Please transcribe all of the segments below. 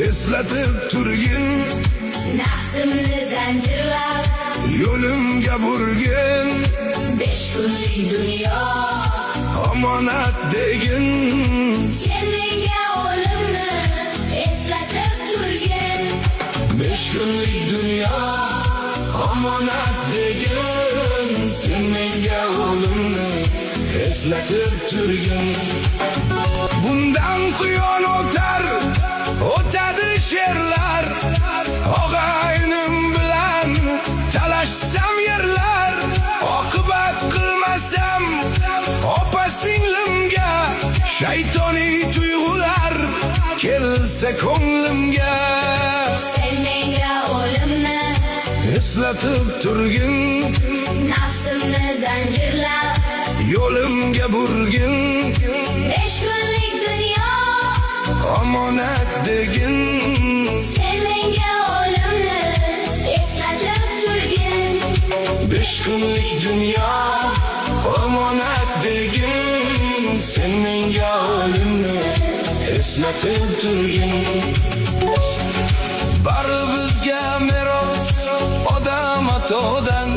eslatib turgin, nafsimni zanjirlab yo'limga burgin, 5 kunlik dunyo omonat degin. sen menga o'limni eslatib turgin, 5 kunlik dunyo omonat degin, sen menga o'limni eslatib turgin. Bundan quyon o'tar, o'tadi sherlar, og'aynim bilan talashsam yerlar, oqibat qilmasam opa singlimga, shaytoniy tuyg'ular kelsa ko'nglimga. sen menga o'limni Eslatib turgin, nafsimni zanjirlab yo'limga burgin, 5 kunlik dunyo omonat degin. sen menga o'limni eslatib turgin, 5 kunlik dunyo omonat degin, sen menga o'limni eslatib turgin. Bari bizga meros odam atodan,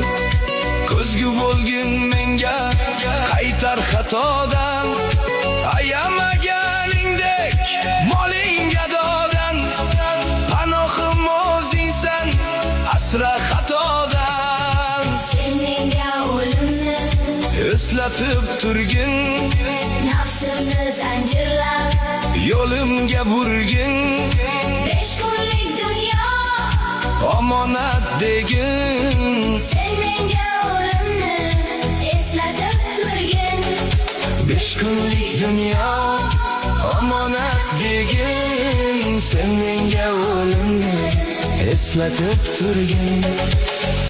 ko'zgu bo'lgin menga qaytar xatodan. Ayamaganingdek moling gadodan, panohim o'zingsan asra xatodan. sen menga o'limni Eslatib turgin, nafsimni zanjirlab yo'limga burgin, 5 kunlik dunyo omonat degin. sen menga o'limni eslatib turgin, 5 kunlik dunyo omonat degin, sen menga o'limni eslatib turgin.